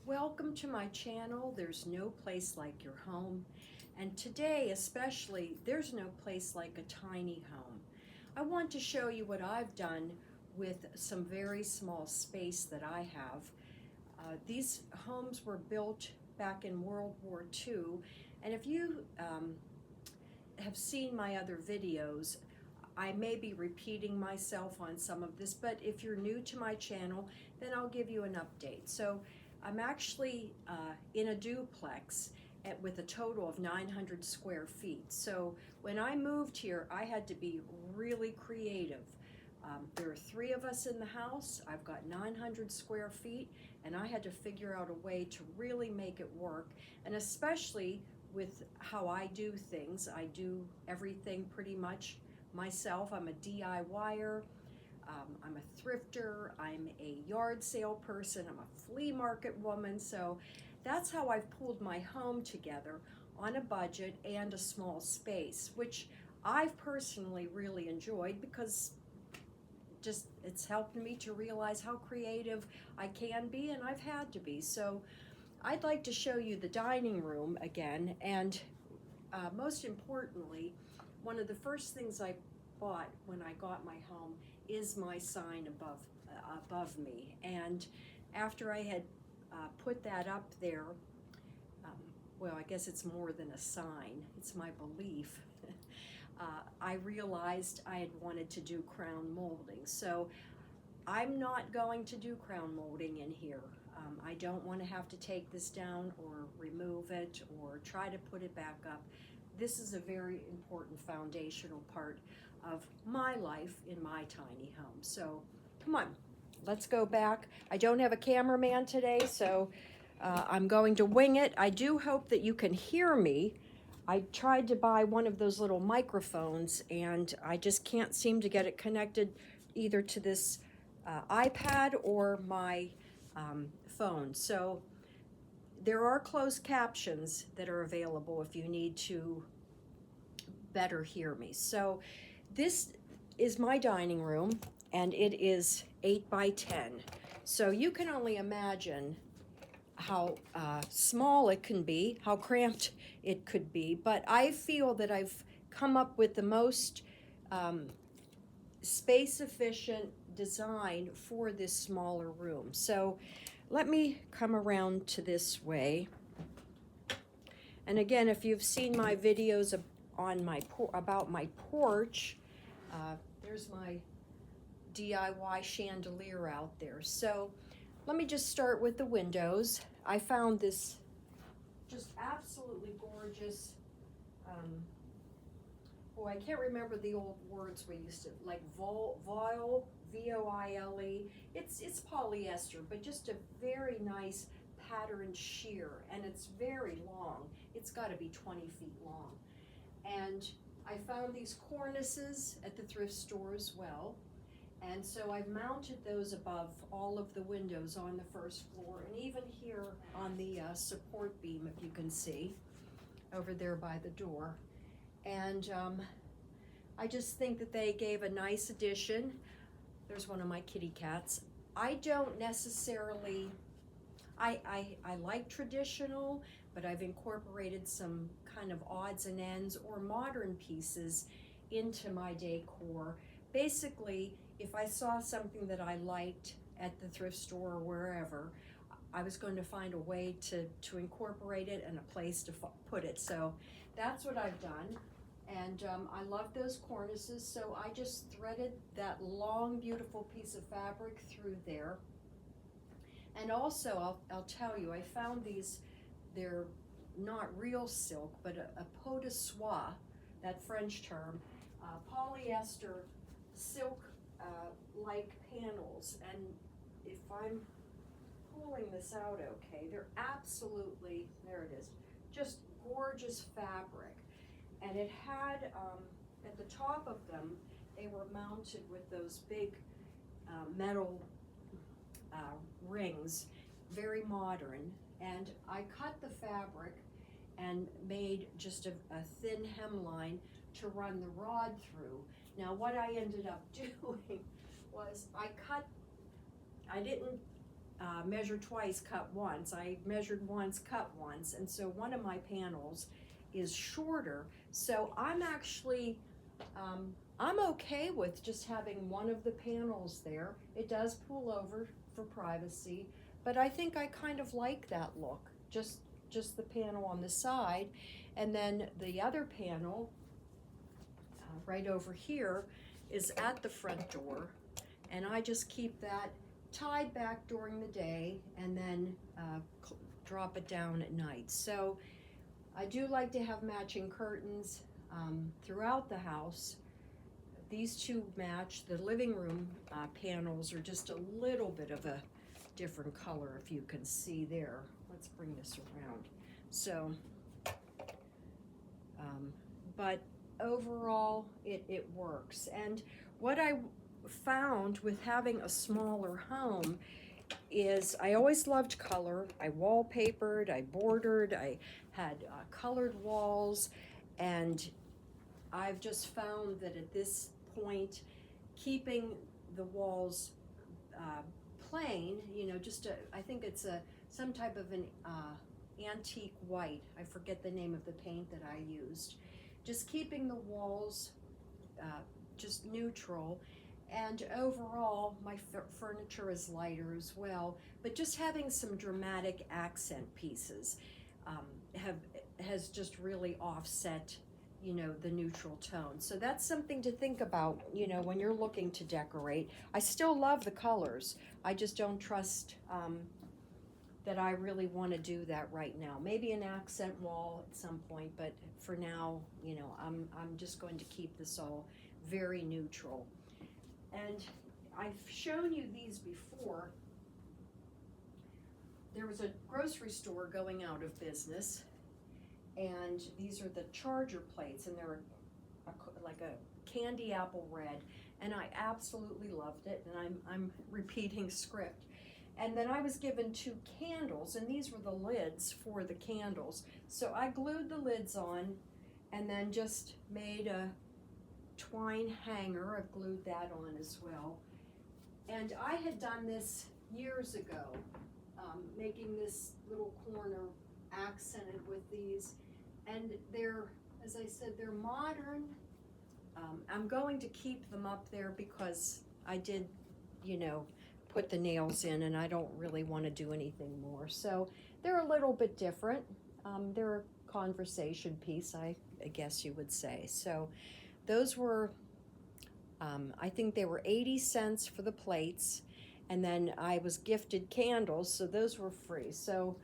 Welcome to my channel. There's no place like your home. And today especially, there's no place like a tiny home. I want to show you what I've done with some very small space that I have. These homes were built back in World War II, and if you have seen my other videos, I may be repeating myself on some of this, but if you're new to my channel, then I'll give you an update. So I'm actually in a duplex with a total of 900 square feet. So when I moved here, I had to be really creative. There are 3 of us in the house. I've got 900 square feet, and I had to figure out a way to really make it work, and especially with how I do things. I do everything pretty much myself. I'm a DIYer, I'm a thrifter, I'm a yard sale person, I'm a flea market woman. So that's how I've pulled my home together on a budget and a small space, which I've personally really enjoyed because it's helped me to realize how creative I can be, and I've had to be. So I'd like to show you the dining room again, and most importantly, one of the first things I bought when I got my home is my sign above me. And after I had put that up there, well, I guess it's more than a sign, it's my belief. I realized I had wanted to do crown molding. So I'm not going to do crown molding in here. I don't want to have to take this down or remove it or try to put it back up. This is a very important foundational part of my life in my tiny home. So come on, let's go back. I don't have a cameraman today, so I'm going to wing it. I do hope that you can hear me. I tried to buy one of those little microphones, and I just can't seem to get it connected either to this iPad or my phone. So there are closed captions that are available if you need to better hear me. So this is my dining room, and it is 8 by 10. So you can only imagine how small it can be, how cramped it could be, but I feel that I've come up with the most space-efficient design for this smaller room. So let me come around to this way. And again, if you've seen my videos on about my porch, there's my DIY chandelier out there. So let me just start with the windows. I found this just absolutely gorgeous, I can't remember the old words we used to, like voile, V-O-I-L-E. It's polyester, but just a very nice patterned sheer, and it's very long. It's got to be 20 feet long. And I found these cornices at the thrift store as well. And so I've mounted those above all of the windows on the first floor, and even here on the support beam, if you can see, over there by the door. And I just think that they gave a nice addition. There's one of my kitty cats. I don't necessarily, I like traditional, but I've incorporated some kind of odds and ends or modern pieces into my decor. Basically, if I saw something that I liked at the thrift store or wherever, I was going to find a way to incorporate it and a place to put it. So that's what I've done. And I love those cornices, so I just threaded that long, beautiful piece of fabric through there. And also, I'll tell you, I found these, they're not real silk, but a peau de soie, that French term, polyester silk like panels. And if I'm pulling this out okay, they're absolutely, there it is, just gorgeous fabric. And it had, at the top of them, they were mounted with those big metal rings, very modern. And I cut the fabric and made just a thin hemline to run the rod through. Now what I ended up doing was I didn't measure twice, cut once. I measured once, cut once, and so one of my panels is shorter. So I'm actually, I'm okay with just having one of the panels there. It does pull over for privacy, but I think I kind of like that look. Just the panel on the side, and then the other panel right over here is at the front door, and I just keep that tied back during the day and then drop it down at night. So I do like to have matching curtains throughout the house. These two match. The living room panels are just a little bit of a different color, if you can see there. Let's bring this around. So, but overall, it works. And what I found with having a smaller home is I always loved color. I wallpapered, I bordered, I had colored walls, and I've just found that at this point, keeping the walls plain, you know, I think it's some type of an antique white. I forget the name of the paint that I used. Just keeping the walls just neutral, and overall my furniture is lighter as well, but just having some dramatic accent pieces has just really offset, you know, the neutral tone. So that's something to think about, you know, when you're looking to decorate. I still love the colors. I just don't trust that I really want to do that right now. Maybe an accent wall at some point, but for now, you know, I'm just going to keep this all very neutral. And I've shown you these before. There was a grocery store going out of business, and these are the charger plates, and they're like a candy apple red, and I absolutely loved it, and I'm repeating script. And then I was given 2 candles, and these were the lids for the candles. So I glued the lids on and then just made a twine hanger. I've glued that on as well. And I had done this years ago, making this little corner accented with these. And they're, as I said, they're modern. I'm going to keep them up there because I did, you know, put the nails in, and I don't really want to do anything more. So they're a little bit different. They're a conversation piece, I guess you would say. So those were, I think they were 80 cents for the plates, and then I was gifted candles, so those were free. So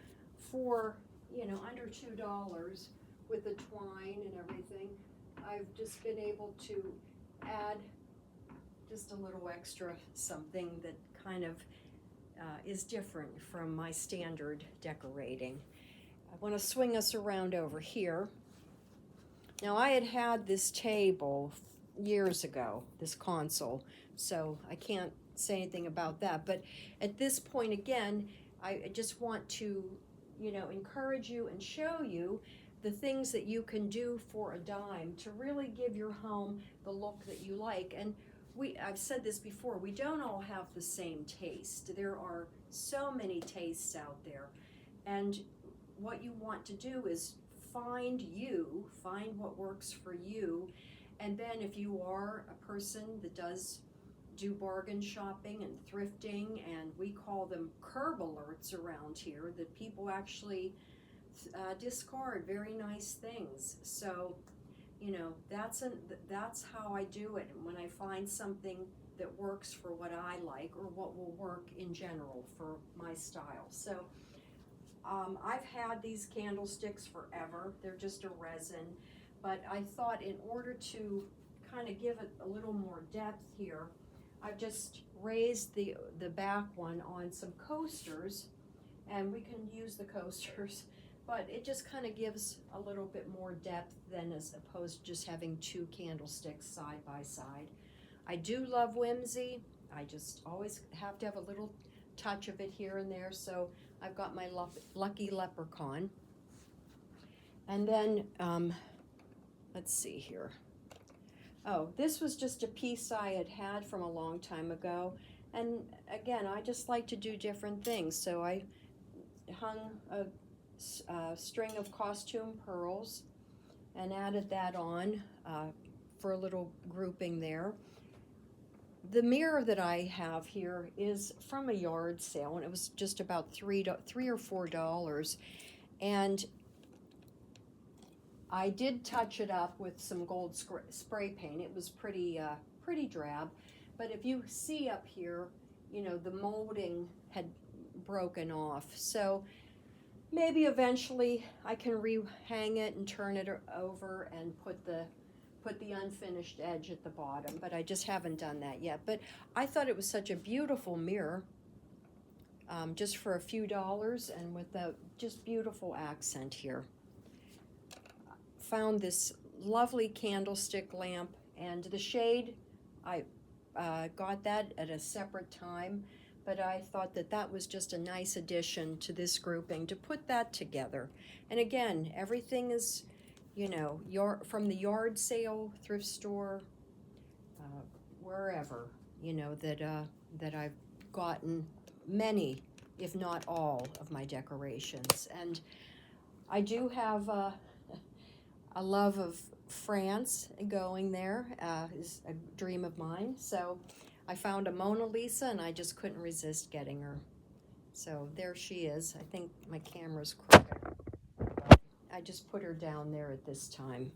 for, you know, under $2 with the twine and everything, I've just been able to add just a little extra something that kind of is different from my standard decorating. I want to swing us around over here. Now, I had this table years ago, this console, so I can't say anything about that. But at this point, again, I just want to, you know, encourage you and show you the things that you can do for a dime to really give your home the look that you like. And I've said this before, we don't all have the same taste. There are so many tastes out there. And what you want to do is find what works for you. And then if you are a person that does do bargain shopping and thrifting, and we call them curb alerts around here, that people actually discard very nice things. So, you know, that's how I do it. And when I find something that works for what I like, or what will work in general for my style. So I've had these candlesticks forever. They're just a resin, but I thought in order to kind of give it a little more depth here, I've just raised the back one on some coasters, and we can use the coasters, but it just kind of gives a little bit more depth than as opposed to just having 2 candlesticks side by side. I do love whimsy. I just always have to have a little touch of it here and there, so I've got my lucky leprechaun. And then, let's see here. Oh, this was just a piece I had from a long time ago, And again, I just like to do different things. So I hung a string of costume pearls and added that on for a little grouping there. The mirror that I have here is from a yard sale, and it was just about $3 or $4. And I did touch it up with some gold spray paint. It was pretty drab, but if you see up here, the molding had broken off. So maybe eventually I can rehang it and turn it over and put the unfinished edge at the bottom, but I just haven't done that yet. But I thought it was such a beautiful mirror, just for a few dollars, and with a just beautiful accent here. Found this lovely candlestick lamp, and the shade, I got that at a separate time, but I thought that was just a nice addition to this grouping to put that together. And again, everything is, from the yard sale, thrift store, wherever, that I've gotten many, if not all, of my decorations. And I do have a love of France. Going there is a dream of mine. So I found a Mona Lisa, and I just couldn't resist getting her. So there she is. I think my camera's crooked. I just put her down there at this time.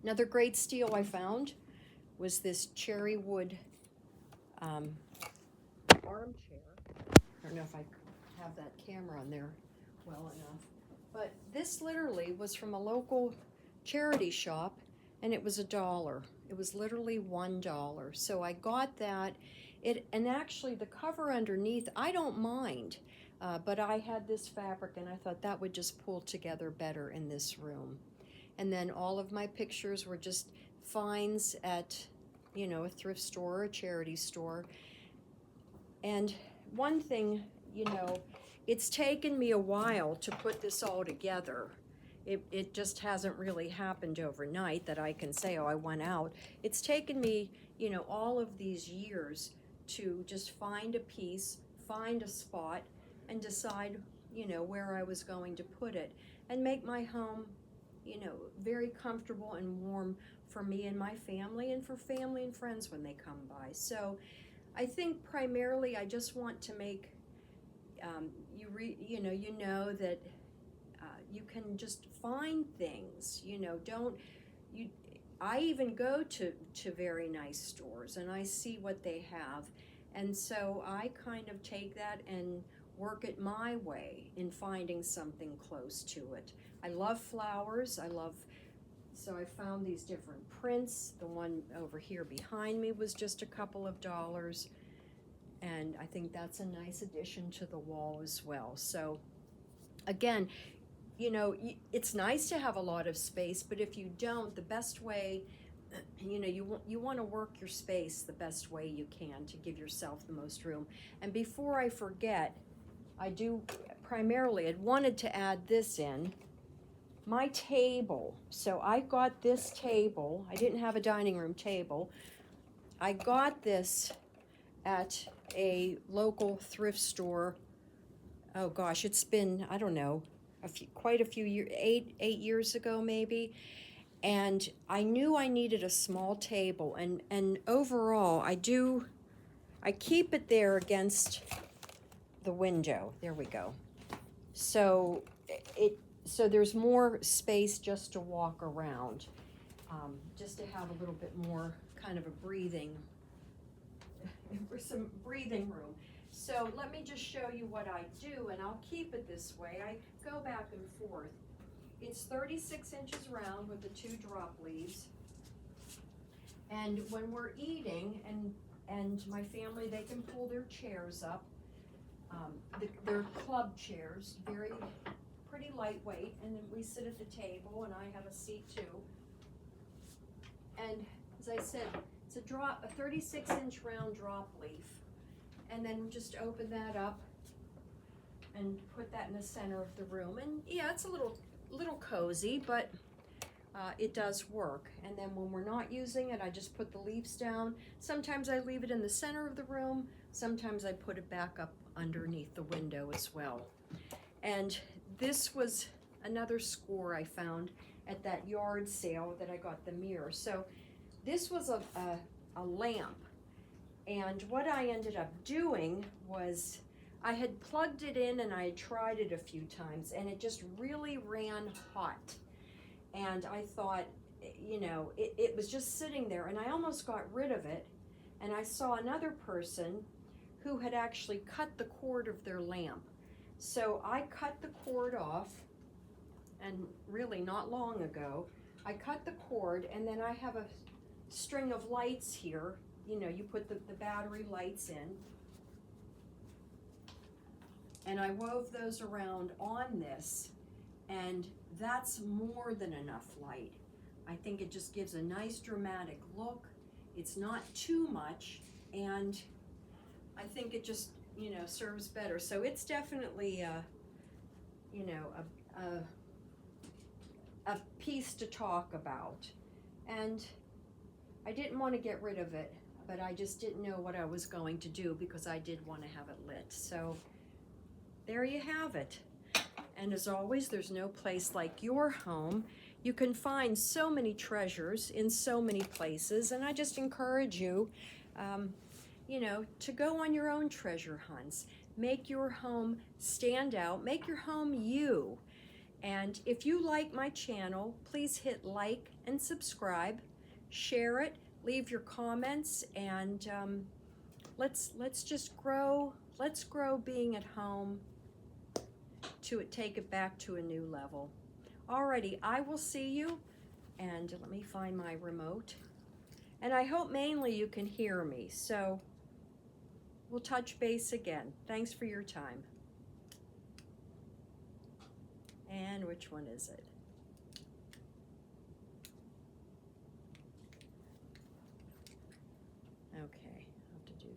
Another great steal I found was this cherry wood armchair. I don't know if I have that camera on there well enough. But this literally was from a local charity shop, and it was $1. It was literally $1. So I got that. And actually the cover underneath, I don't mind. But I had this fabric, and I thought that would just pull together better in this room. And then all of my pictures were just finds at, a thrift store or a charity store. And one thing, it's taken me a while to put this all together. It just hasn't really happened overnight that I can say, oh, I went out. It's taken me, all of these years to just find a piece, find a spot, and decide, where I was going to put it, and make my home, very comfortable and warm for me and my family, and for family and friends when they come by. So I think primarily I just want to make that you can just find things. I even go to very nice stores, and I see what they have, and so I kind of take that and work it my way in finding something close to it. I love flowers. So I found these different prints. The one over here behind me was just a couple of dollars, and I think that's a nice addition to the wall as well. So again, it's nice to have a lot of space, but if you don't, the best way, you want to work your space the best way you can to give yourself the most room. And before I forget, I wanted to add this in. My table. So I got this table. I didn't have a dining room table. I got this at a local thrift store. Oh gosh, it's been, I don't know, quite a few years, 8 years ago maybe. And I knew I needed a small table, and overall I keep it there against the window. There we go. So there's more space just to walk around, just to have a little bit more kind of some breathing room. So let me just show you what I do, and I'll keep it this way. I go back and forth. It's 36 inches round with the 2 drop leaves. And when we're eating, and my family, they can pull their chairs up. They're club chairs, pretty lightweight, and then we sit at the table, and I have a seat too. And as I said, it's a 36-inch round drop leaf. And then just open that up and put that in the center of the room. And yeah, it's a little cozy, but it does work. And then when we're not using it, I just put the leaves down. Sometimes I leave it in the center of the room. Sometimes I put it back up underneath the window as well. And this was another score I found at that yard sale that I got the mirror. So this was a lamp. And what I ended up doing was I had plugged it in and I had tried it a few times and it just really ran hot. And I thought, you know, it was just sitting there and I almost got rid of it. And I saw another person who had actually cut the cord of their lamp. So I cut the cord off, and really not long ago, I cut the cord, and then I have a string of lights here. You know, you put the battery lights in. And I wove those around on this, and that's more than enough light. I think it just gives a nice dramatic look. It's not too much, and I think it just, you know, serves better. So it's definitely you know, a piece to talk about. And I didn't want to get rid of it, but I just didn't know what I was going to do because I did want to have it lit. So there you have it. And as always, there's no place like your home. You can find so many treasures in so many places, and I just encourage you, you know, to go on your own treasure hunts. Make your home stand out. Make your home you. And if you like my channel, please hit like and subscribe. Share it. Leave your comments, and let's just grow. Let's grow being at home to take it back to a new level. Alrighty, I will see you, and let me find my remote. And I hope mainly you can hear me, so we'll touch base again. Thanks for your time. And which one is it? Okay.